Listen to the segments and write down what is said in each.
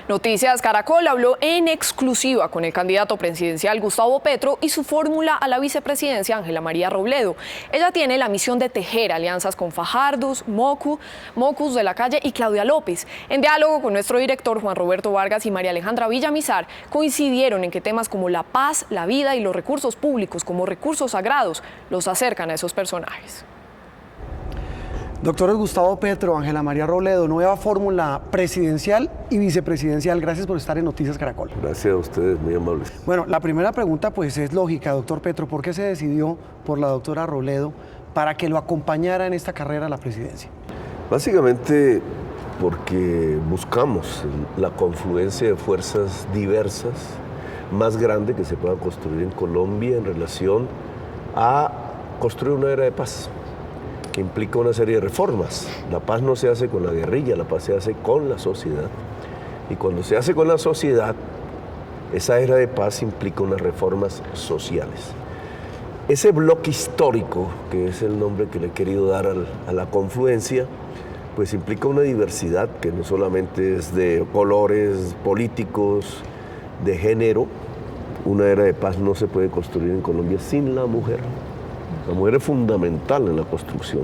Noticias Caracol habló en exclusiva con el candidato presidencial Gustavo Petro y su fórmula a la vicepresidencia Ángela María Robledo. Ella tiene la misión de tejer alianzas con Fajardo, Mocus de la Calle y Claudia López. En diálogo con nuestro director Juan Roberto Vargas y María Alejandra Villamizar, coincidieron en que temas como la paz, la vida y los recursos públicos como recursos sagrados los acercan a esos personajes. Doctores Gustavo Petro, Ángela María Robledo, nueva fórmula presidencial y vicepresidencial. Gracias por estar en Noticias Caracol. Gracias a ustedes, muy amables. Bueno, la primera pregunta pues es lógica, doctor Petro. ¿Por qué se decidió por la doctora Robledo para que lo acompañara en esta carrera a la presidencia? Básicamente porque buscamos la confluencia de fuerzas diversas más grande que se pueda construir en Colombia en relación a construir una era de paz, que implica una serie de reformas. La paz no se hace con la guerrilla, la paz se hace con la sociedad. Y cuando se hace con la sociedad, esa era de paz implica unas reformas sociales. Ese bloque histórico, que es el nombre que le he querido dar a la confluencia, pues implica una diversidad que no solamente es de colores políticos, de género. Una era de paz no se puede construir en Colombia sin la mujer. La mujer es fundamental en la construcción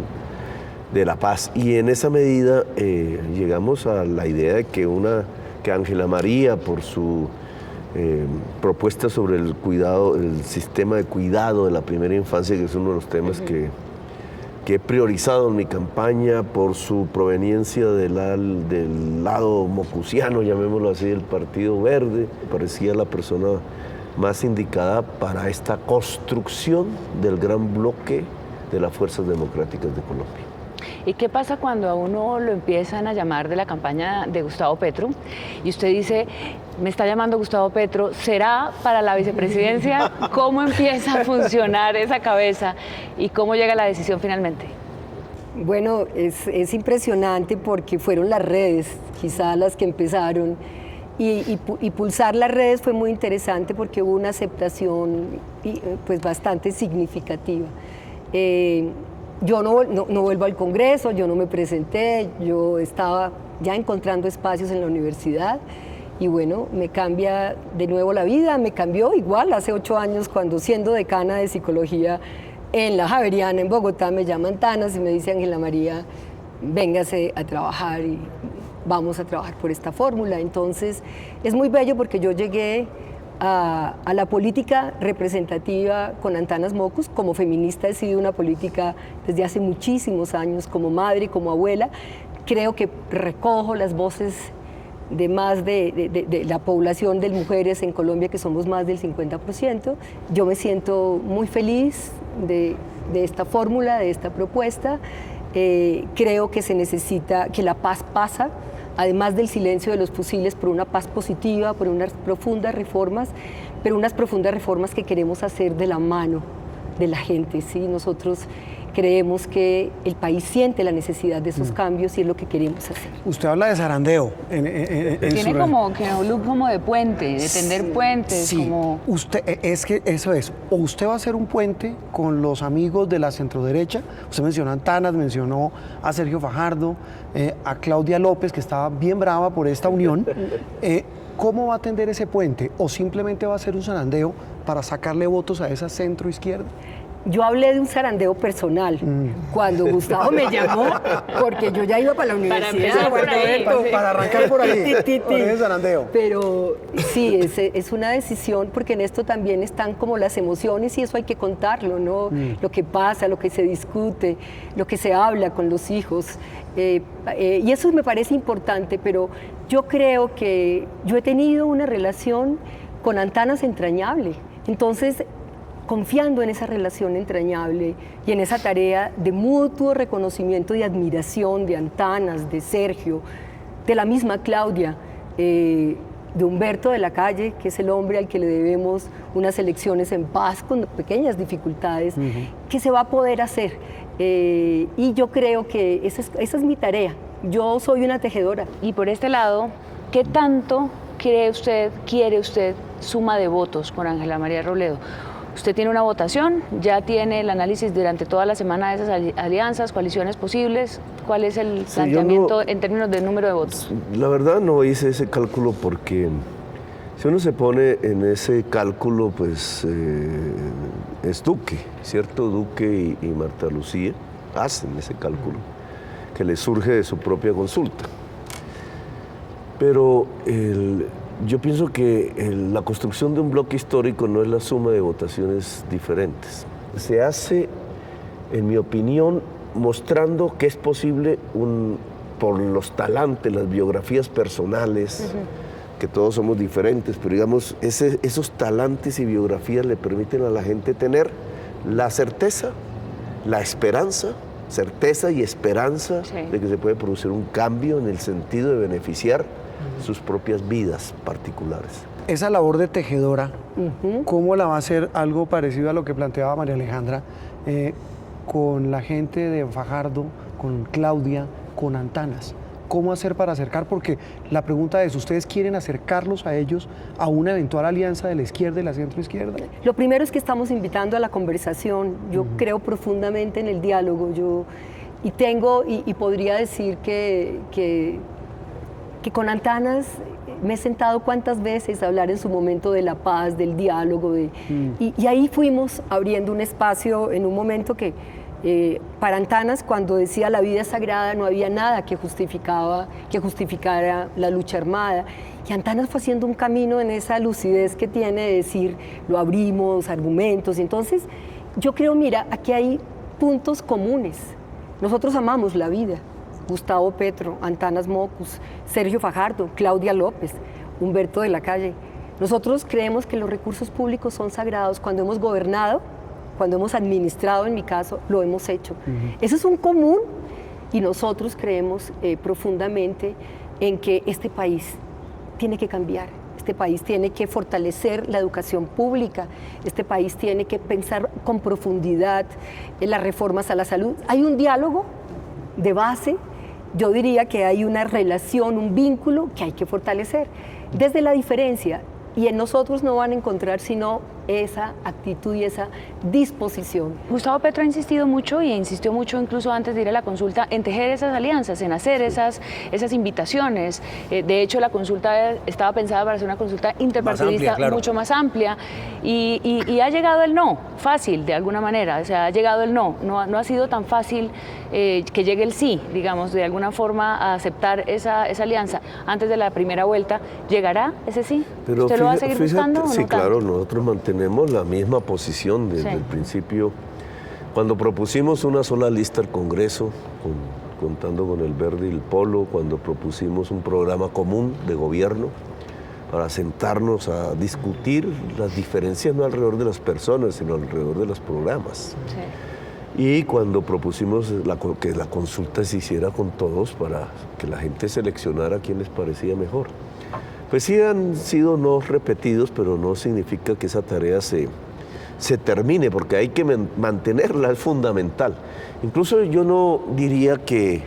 de la paz y en esa medida llegamos a la idea de que Ángela María, por su propuesta sobre el cuidado, el sistema de cuidado de la primera infancia, que es uno de los temas que he priorizado en mi campaña, por su proveniencia del lado mocusiano, llamémoslo así, del Partido Verde, parecía la persona más indicada para esta construcción del gran bloque de las fuerzas democráticas de Colombia. ¿Y qué pasa cuando a uno lo empiezan a llamar de la campaña de Gustavo Petro y usted dice, me está llamando Gustavo Petro, ¿será para la vicepresidencia? ¿Cómo empieza a funcionar esa cabeza y cómo llega la decisión finalmente? Bueno, es impresionante porque fueron las redes quizás las que empezaron. Y pulsar las redes fue muy interesante porque hubo una aceptación pues bastante significativa. Yo no vuelvo al Congreso, yo no me presenté, yo estaba ya encontrando espacios en la universidad y bueno, me cambia de nuevo la vida, me cambió igual hace 8 años cuando siendo decana de psicología en la Javeriana en Bogotá me llaman Tanas y me dice Ángela María, véngase a trabajar y vamos a trabajar por esta fórmula. Entonces es muy bello porque yo llegué a la política representativa con Antanas Mocus. Como feminista he sido una política desde hace muchísimos años, como madre, como abuela. Creo que recojo las voces de más de la población de mujeres en Colombia, que somos más del 50%. Yo me siento muy feliz de esta fórmula, de esta propuesta. Creo que se necesita, que la paz pasa, además del silencio de los fusiles, por una paz positiva, por unas profundas reformas, pero unas profundas reformas que queremos hacer de la mano de la gente, ¿sí? Nosotros creemos que el país siente la necesidad de esos cambios y es lo que queremos hacer. Usted habla de zarandeo. Tiene como que un look como de puente, de tender puentes. Sí, como... es que eso es. O usted va a hacer un puente con los amigos de la centroderecha. Usted mencionó a Antanas, mencionó a Sergio Fajardo, a Claudia López, que estaba bien brava por esta unión. ¿Cómo va a tender ese puente? ¿O simplemente va a ser un zarandeo para sacarle votos a esa centroizquierda? Yo hablé de un zarandeo personal cuando Gustavo me llamó, porque yo ya iba para la universidad. Para arrancar por ahí, por ese zarandeo. Pero sí, es una decisión, porque en esto también están como las emociones y eso hay que contarlo, ¿no? Lo que pasa, lo que se discute, lo que se habla con los hijos. Y eso me parece importante, pero yo creo que yo he tenido una relación con Antanas entrañable. Entonces, confiando en esa relación entrañable y en esa tarea de mutuo reconocimiento y admiración de Antanas, de Sergio, de la misma Claudia, de Humberto de la Calle, que es el hombre al que le debemos unas elecciones en paz con pequeñas dificultades, que se va a poder hacer. Y yo creo que esa es mi tarea. Yo soy una tejedora. Y por este lado, ¿qué tanto quiere usted suma de votos con Ángela María Robledo? Usted tiene una votación, ya tiene el análisis durante toda la semana de esas alianzas, coaliciones posibles. ¿Cuál es el Sí, planteamiento en términos de número de votos? La verdad no hice ese cálculo porque si uno se pone en ese cálculo, pues es Duque, ¿cierto? Duque y Marta Lucía hacen ese cálculo que les surge de su propia consulta. Pero yo pienso que la construcción de un bloque histórico no es la suma de votaciones diferentes. Se hace, en mi opinión, mostrando que es posible por los talantes, las biografías personales, que todos somos diferentes, pero digamos, esos talantes y biografías le permiten a la gente tener la certeza, la esperanza, certeza y esperanza de que se puede producir un cambio en el sentido de beneficiar sus propias vidas particulares. Esa labor de tejedora, ¿cómo la va a hacer? Algo parecido a lo que planteaba María Alejandra, con la gente de Fajardo, con Claudia, con Antanas. ¿Cómo hacer para acercar? Porque la pregunta es, ¿ustedes quieren acercarlos a ellos a una eventual alianza de la izquierda y la centroizquierda? Lo primero es que estamos invitando a la conversación. Yo creo profundamente en el diálogo. Y podría decir que con Antanas me he sentado cuántas veces a hablar en su momento de la paz, del diálogo, y ahí fuimos abriendo un espacio en un momento que para Antanas, cuando decía la vida es sagrada, no había nada que justificara la lucha armada. Y Antanas fue haciendo un camino en esa lucidez que tiene de decir, lo abrimos, argumentos. Y entonces, yo creo, mira, aquí hay puntos comunes. Nosotros amamos la vida. Gustavo Petro, Antanas Mockus, Sergio Fajardo, Claudia López, Humberto de la Calle. Nosotros creemos que los recursos públicos son sagrados. Cuando hemos gobernado, cuando hemos administrado, en mi caso, lo hemos hecho. Eso es un común, y nosotros creemos profundamente en que este país tiene que cambiar. Este país tiene que fortalecer la educación pública, este país tiene que pensar con profundidad en las reformas a la salud. Hay un diálogo de base, yo diría que hay una relación, un vínculo que hay que fortalecer desde la diferencia, y en nosotros no van a encontrar sino esa actitud y esa disposición. Gustavo Petro ha insistido mucho, y insistió mucho incluso antes de ir a la consulta, en tejer esas alianzas, en hacer esas invitaciones. De hecho, la consulta estaba pensada para ser una consulta interpartidista mucho más amplia, y ha llegado el no, fácil de alguna manera, o sea, ha llegado el no ha sido tan fácil que llegue el sí, digamos, de alguna forma a aceptar esa alianza. Antes de la primera vuelta, ¿llegará ese sí? Pero ¿Usted lo va a seguir buscando? Sí, ¿o no claro, tanto? nosotros mantenemos la misma posición desde el principio. Cuando propusimos una sola lista al Congreso, contando con el verde y el polo, cuando propusimos un programa común de gobierno para sentarnos a discutir las diferencias no alrededor de las personas, sino alrededor de los programas. Y cuando propusimos que la consulta se hiciera con todos para que la gente seleccionara a quién les parecía mejor. Pues sí han sido no repetidos, pero no significa que esa tarea se termine, porque hay que mantenerla, es fundamental. Incluso yo no diría que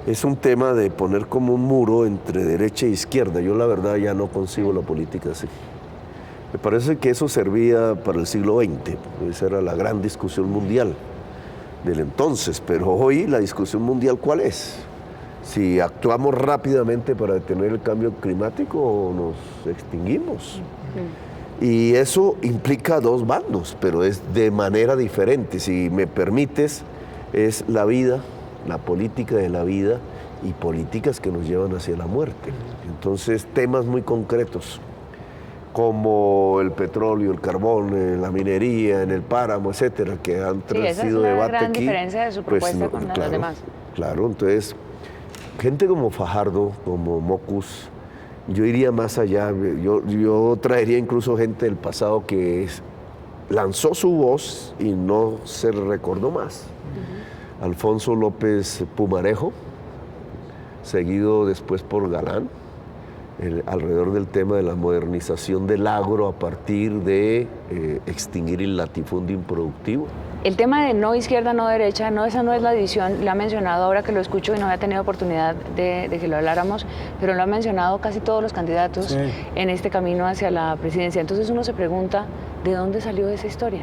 es un tema de poner como un muro entre derecha e izquierda. Yo la verdad ya no concibo la política así. Me parece que eso servía para el siglo XX, esa era la gran discusión mundial del entonces, pero hoy la discusión mundial ¿cuál es? Si actuamos rápidamente para detener el cambio climático o nos extinguimos. Y eso implica dos bandos, pero es de manera diferente. Si me permites, es la vida, la política de la vida y políticas que nos llevan hacia la muerte. Entonces, temas muy concretos, como el petróleo, el carbón, la minería, en el páramo, etcétera, que han traído debate aquí. Esa es la gran diferencia de su propuesta con los demás. Claro, entonces, gente como Fajardo, como Mockus, yo iría más allá. Yo traería incluso gente del pasado que lanzó su voz y no se recordó más. Alfonso López Pumarejo, seguido después por Galán, alrededor del tema de la modernización del agro a partir de extinguir el latifundio improductivo. El tema de no izquierda, no derecha, esa no es la división, lo ha mencionado ahora que lo escucho y no había tenido oportunidad de que lo habláramos, pero lo han mencionado casi todos los candidatos en este camino hacia la presidencia. Entonces uno se pregunta, ¿de dónde salió esa historia?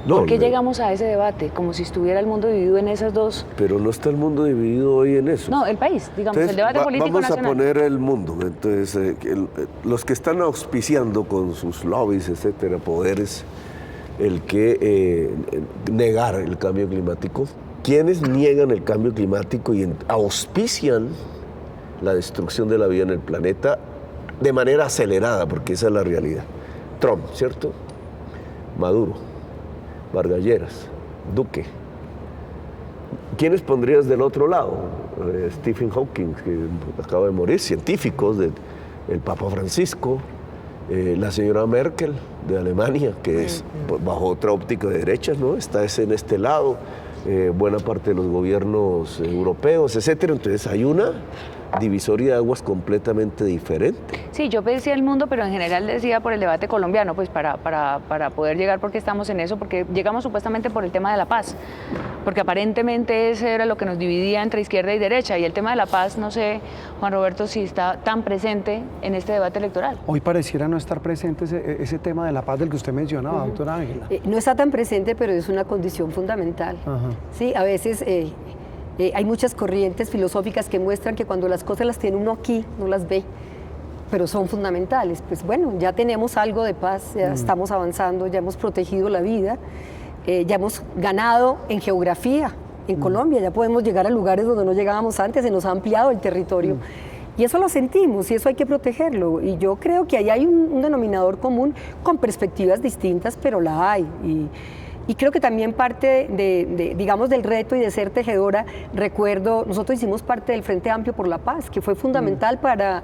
No, ¿Por qué llegamos a ese debate? Como si estuviera el mundo dividido en esas dos... Pero no está el mundo dividido hoy en eso. No, el país, digamos, Entonces, el debate político vamos nacional. a poner el mundo. Entonces, los que están auspiciando con sus lobbies, etcétera, poderes, el que negar el cambio climático, quienes niegan el cambio climático y auspician la destrucción de la vida en el planeta de manera acelerada, porque esa es la realidad. Trump, ¿cierto? Maduro, Vargas Lleras, Duque. ¿Quiénes pondrías del otro lado? Stephen Hawking, que acaba de morir, científicos, el Papa Francisco, la señora Merkel de Alemania, que es bajo otra óptica de derechas, ¿no? Está en este lado, buena parte de los gobiernos europeos, etcétera. Entonces hay una divisoria de aguas completamente diferente. Sí, yo decía el mundo, pero en general decía por el debate colombiano, pues para poder llegar, porque estamos en eso, porque llegamos supuestamente por el tema de la paz, porque aparentemente ese era lo que nos dividía entre izquierda y derecha, y el tema de la paz, no sé, Juan Roberto, si está tan presente en este debate electoral. Hoy pareciera no estar presente ese tema de la paz del que usted mencionaba, doctora Ángela. No está tan presente, pero es una condición fundamental. Ajá. Sí, a veces hay muchas corrientes filosóficas que muestran que cuando las cosas las tiene uno aquí, no las ve, pero son fundamentales. Pues bueno, ya tenemos algo de paz, ya estamos avanzando, ya hemos protegido la vida, ya hemos ganado en geografía en Colombia, ya podemos llegar a lugares donde no llegábamos antes, se nos ha ampliado el territorio. Y eso lo sentimos y eso hay que protegerlo. Y yo creo que ahí hay un denominador común con perspectivas distintas, pero la hay. Y creo que también parte digamos, del reto y de ser tejedora, recuerdo, nosotros hicimos parte del Frente Amplio por la Paz, que fue fundamental para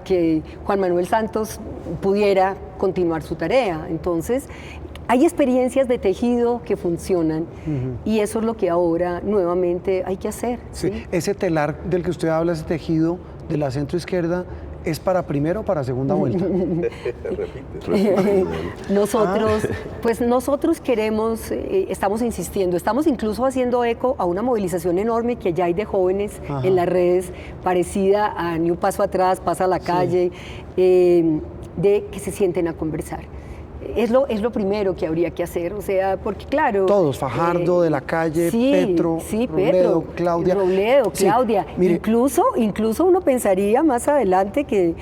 que Juan Manuel Santos pudiera continuar su tarea. Entonces, hay experiencias de tejido que funcionan y eso es lo que ahora nuevamente hay que hacer. Sí. ¿Sí? Ese telar del que usted habla, ese tejido de la centroizquierda, ¿es para primera o para segunda vuelta? Repite. Nosotros queremos, estamos insistiendo, estamos incluso haciendo eco a una movilización enorme que ya hay de jóvenes en las redes, parecida a Ni un paso atrás, pasa a la calle, de que se sienten a conversar. Es lo primero que habría que hacer, o sea, porque claro... Todos, Fajardo, de la Calle, sí, Petro, sí, Robledo, Claudia. Robledo, Sí, Claudia. mire, Incluso uno pensaría más adelante que,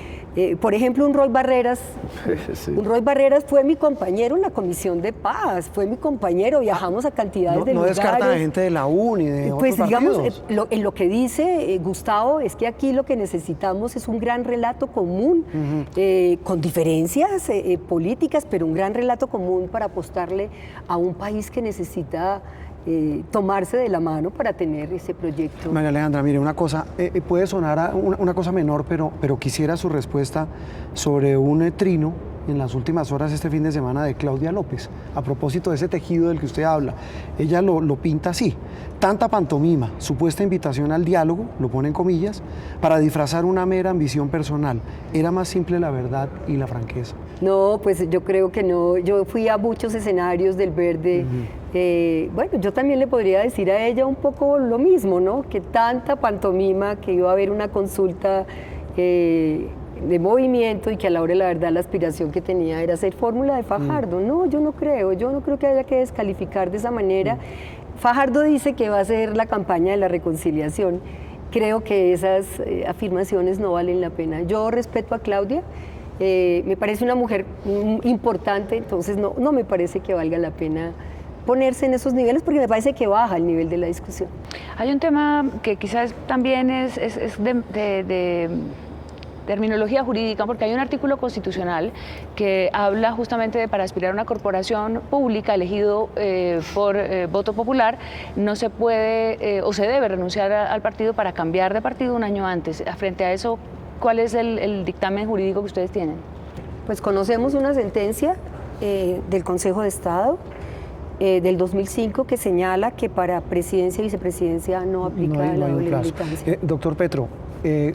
por ejemplo, un Roy Barreras, Sí. un Roy Barreras fue mi compañero en la Comisión de Paz, fue mi compañero, viajamos a cantidades de no lugares. descarta de gente de la UN y de Pues otros digamos, partidos. en lo que dice Gustavo, es que aquí lo que necesitamos es un gran relato común, con diferencias políticas, pero un gran relato común para apostarle a un país que necesita tomarse de la mano para tener ese proyecto. María Alejandra, mire, una cosa, puede sonar a una cosa menor, pero quisiera su respuesta sobre un trino en las últimas horas este fin de semana de Claudia López, a propósito de ese tejido del que usted habla. Ella lo pinta así: tanta pantomima, supuesta invitación al diálogo, lo pone en comillas, para disfrazar una mera ambición personal. Era más simple la verdad y la franqueza. No, pues yo creo que no. Yo fui a muchos escenarios del Verde. Bueno, yo también le podría decir a ella un poco lo mismo, ¿no? Que tanta pantomima, que iba a haber una consulta de movimiento y que a la hora de la verdad la aspiración que tenía era hacer fórmula de Fajardo. No, yo no creo que haya que descalificar de esa manera. Fajardo dice que va a ser la campaña de la reconciliación. Creo que esas afirmaciones no valen la pena. Yo respeto a Claudia, me parece una mujer importante, entonces no me parece que valga la pena ponerse en esos niveles, porque me parece que baja el nivel de la discusión. Hay un tema que quizás también es de terminología jurídica, porque hay un artículo constitucional que habla justamente de para aspirar a una corporación pública elegido por voto popular, no se puede o se debe renunciar al partido para cambiar de partido un año antes. Frente a eso, ¿cuál es el dictamen jurídico que ustedes tienen? Pues conocemos una sentencia del Consejo de Estado del 2005 que señala que para presidencia y vicepresidencia no aplica la doble militancia. Doctor Petro,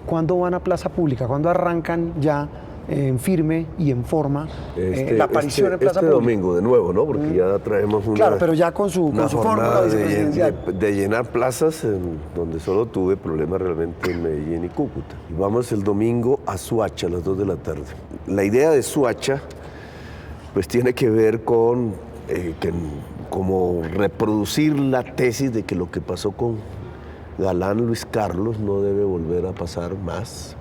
¿cuándo van a plaza pública? ¿Cuándo arrancan ya en firme y en forma la aparición en plaza pública? Domingo, de nuevo, ¿no? Porque ya traemos una... Claro, pero ya con su fórmula vicepresidencial. de llenar plazas en donde solo tuve problemas realmente en Medellín y Cúcuta. Y vamos el domingo a Soacha a las 2 de la tarde. La idea de Soacha pues tiene que ver con como reproducir la tesis de que lo que pasó con Galán Luis Carlos no debe volver a pasar más.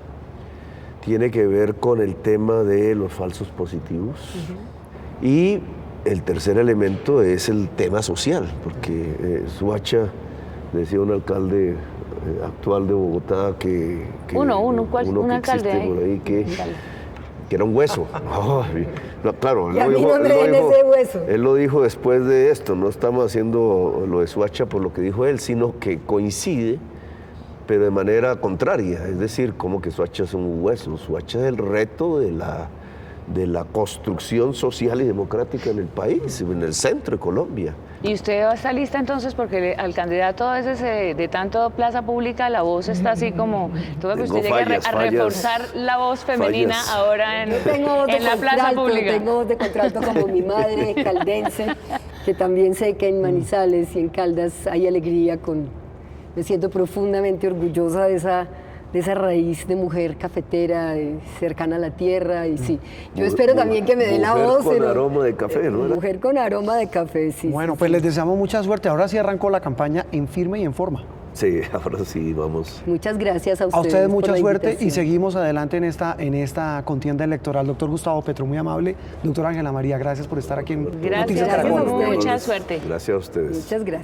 Tiene que ver con el tema de los falsos positivos. Y el tercer elemento es el tema social, porque Soacha, decía un alcalde actual de Bogotá que un que alcalde existe por ahí que era un hueso. No, claro, Y a mí no me den ese hueso. él lo dijo después de esto, no estamos haciendo lo de Soacha por lo que dijo él, sino que coincide, pero de manera contraria, es decir, como que Soacha es un hueso, Soacha es el reto de la construcción social y democrática en el país, en el centro de Colombia. ¿Y usted está lista entonces? Porque al candidato a veces de tanto plaza pública la voz está así como... Tuve que usted llegue a reforzar la voz femenina ahora en la plaza pública. Tengo voz de contrato como mi madre, caldense, que también sé que en Manizales y en Caldas hay alegría me siento profundamente orgullosa de esa raíz de mujer cafetera, cercana a la tierra, y sí. Yo espero también que me den la voz. Mujer con aroma de café, ¿no? Mujer con aroma de café, sí. Bueno, sí, pues sí. les deseamos mucha suerte. Ahora sí arrancó la campaña en firme y en forma. Sí, ahora sí, vamos. Muchas gracias a ustedes. A ustedes por mucha la suerte y invitación. seguimos adelante en esta contienda electoral. Doctor Gustavo Petro, muy amable. Doctora Ángela María, gracias por estar aquí en Gracias, Noticias Caracol. a ustedes. mucha suerte. Gracias a ustedes. Muchas gracias.